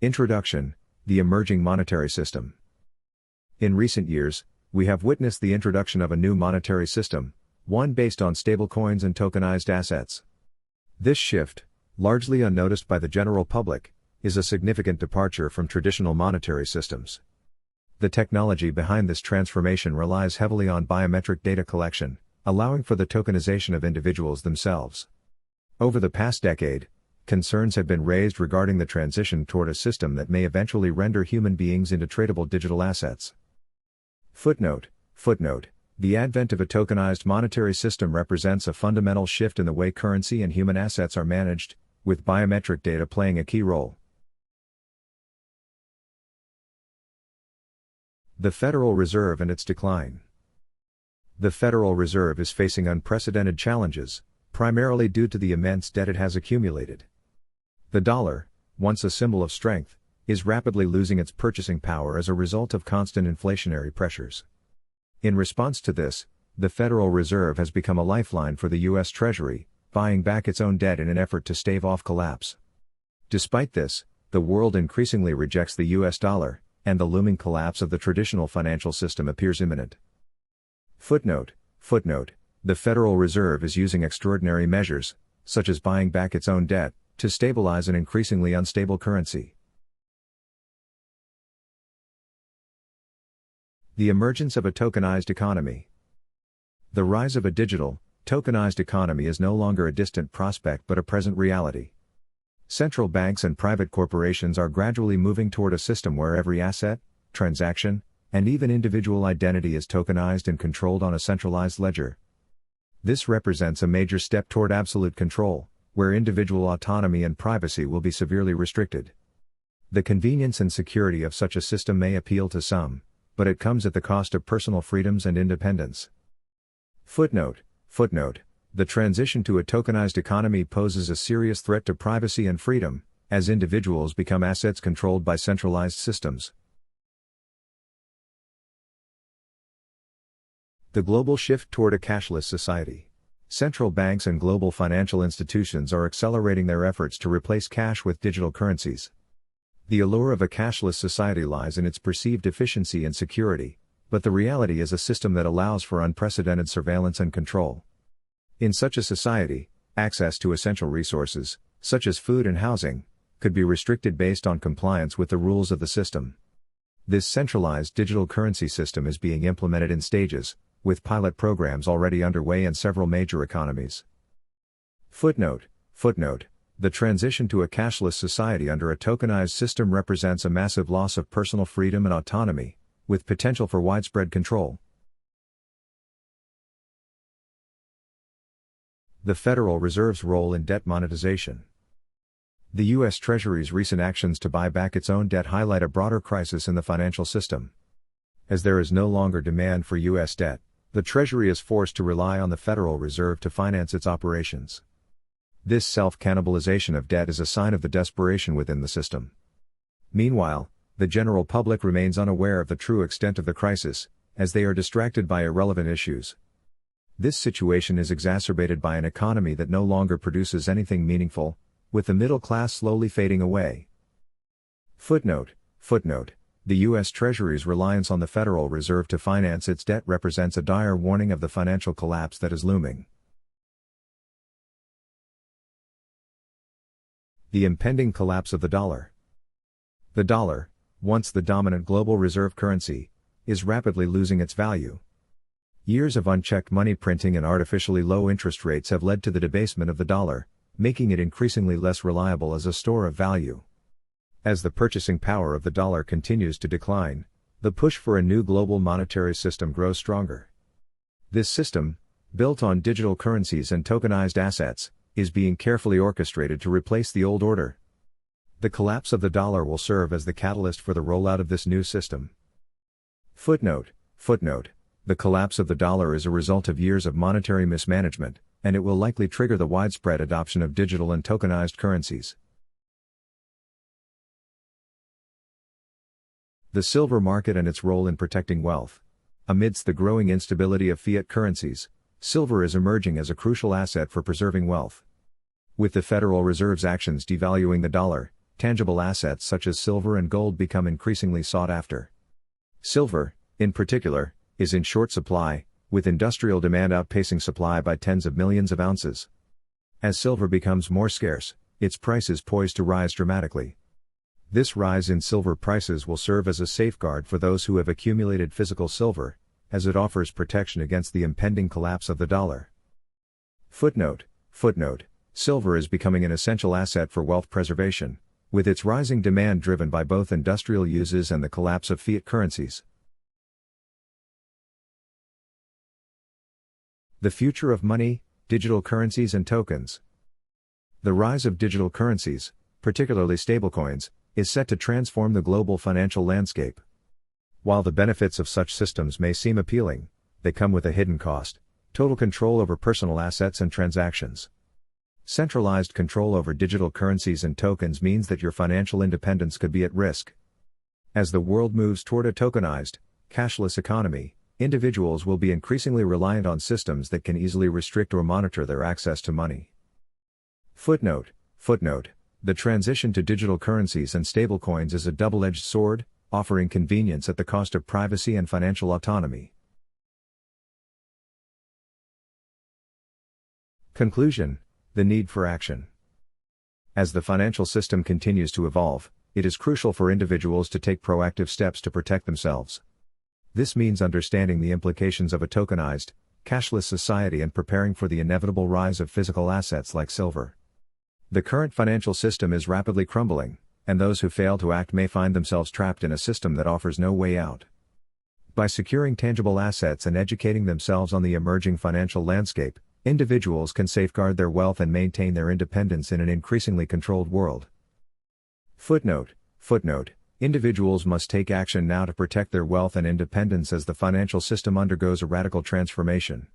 Introduction: The emerging monetary system. In recent years, we have witnessed the introduction of a new monetary system, one based on stablecoins and tokenized assets. This shift, largely unnoticed by the general public, is a significant departure from traditional monetary systems. The technology behind this transformation relies heavily on biometric data collection, allowing for the tokenization of individuals themselves. Over the past decade, concerns have been raised regarding the transition toward a system that may eventually render human beings into tradable digital assets. Footnote: The advent of a tokenized monetary system represents a fundamental shift in the way currency and human assets are managed, with biometric data playing a key role. The Federal Reserve and its decline. The Federal Reserve is facing unprecedented challenges, primarily due to the immense debt it has accumulated. The dollar, once a symbol of strength, is rapidly losing its purchasing power as a result of constant inflationary pressures. In response to this, the Federal Reserve has become a lifeline for the U.S. Treasury, buying back its own debt in an effort to stave off collapse. Despite this, the world increasingly rejects the U.S. dollar, and the looming collapse of the traditional financial system appears imminent. Footnote: The Federal Reserve is using extraordinary measures, such as buying back its own debt, to stabilize an increasingly unstable currency. The emergence of a tokenized economy. The rise of a digital, tokenized economy is no longer a distant prospect but a present reality. Central banks and private corporations are gradually moving toward a system where every asset, transaction, and even individual identity is tokenized and controlled on a centralized ledger. This represents a major step toward absolute control, where individual autonomy and privacy will be severely restricted. The convenience and security of such a system may appeal to some, but it comes at the cost of personal freedoms and independence. Footnote: The transition to a tokenized economy poses a serious threat to privacy and freedom, as individuals become assets controlled by centralized systems. The global shift toward a cashless society. Central banks and global financial institutions are accelerating their efforts to replace cash with digital currencies. The allure of a cashless society lies in its perceived efficiency and security, but the reality is a system that allows for unprecedented surveillance and control. In such a society, access to essential resources, such as food and housing, could be restricted based on compliance with the rules of the system. This centralized digital currency system is being implemented in stages, with pilot programs already underway in several major economies. Footnote: The transition to a cashless society under a tokenized system represents a massive loss of personal freedom and autonomy, with potential for widespread control. The Federal Reserve's role in debt monetization. The U.S. Treasury's recent actions to buy back its own debt highlight a broader crisis in the financial system. As there is no longer demand for U.S. debt, the Treasury is forced to rely on the Federal Reserve to finance its operations. This self-cannibalization of debt is a sign of the desperation within the system. Meanwhile, the general public remains unaware of the true extent of the crisis, as they are distracted by irrelevant issues. This situation is exacerbated by an economy that no longer produces anything meaningful, with the middle class slowly fading away. Footnote: The U.S. Treasury's reliance on the Federal Reserve to finance its debt represents a dire warning of the financial collapse that is looming. The impending collapse of the dollar. The dollar, once the dominant global reserve currency, is rapidly losing its value. Years of unchecked money printing and artificially low interest rates have led to the debasement of the dollar, making it increasingly less reliable as a store of value. As the purchasing power of the dollar continues to decline, the push for a new global monetary system grows stronger. This system, built on digital currencies and tokenized assets, is being carefully orchestrated to replace the old order. The collapse of the dollar will serve as the catalyst for the rollout of this new system. Footnote: The collapse of the dollar is a result of years of monetary mismanagement, and it will likely trigger the widespread adoption of digital and tokenized currencies. The silver market and its role in protecting wealth. Amidst the growing instability of fiat currencies, silver is emerging as a crucial asset for preserving wealth. With the Federal Reserve's actions devaluing the dollar, tangible assets such as silver and gold become increasingly sought after. Silver, in particular, is in short supply, with industrial demand outpacing supply by tens of millions of ounces. As silver becomes more scarce, its price is poised to rise dramatically. This rise in silver prices will serve as a safeguard for those who have accumulated physical silver, as it offers protection against the impending collapse of the dollar. Footnote: Silver is becoming an essential asset for wealth preservation, with its rising demand driven by both industrial uses and the collapse of fiat currencies. The future of money, digital currencies and tokens. The rise of digital currencies, particularly stablecoins, is set to transform the global financial landscape. While the benefits of such systems may seem appealing, they come with a hidden cost: total control over personal assets and transactions. Centralized control over digital currencies and tokens means that your financial independence could be at risk. As the world moves toward a tokenized, cashless economy, individuals will be increasingly reliant on systems that can easily restrict or monitor their access to money. Footnote: The transition to digital currencies and stablecoins is a double-edged sword, offering convenience at the cost of privacy and financial autonomy. Conclusion: the need for action. As the financial system continues to evolve, it is crucial for individuals to take proactive steps to protect themselves. This means understanding the implications of a tokenized, cashless society and preparing for the inevitable rise of physical assets like silver. The current financial system is rapidly crumbling, and those who fail to act may find themselves trapped in a system that offers no way out. By securing tangible assets and educating themselves on the emerging financial landscape, individuals can safeguard their wealth and maintain their independence in an increasingly controlled world. Footnote: Individuals must take action now to protect their wealth and independence as the financial system undergoes a radical transformation.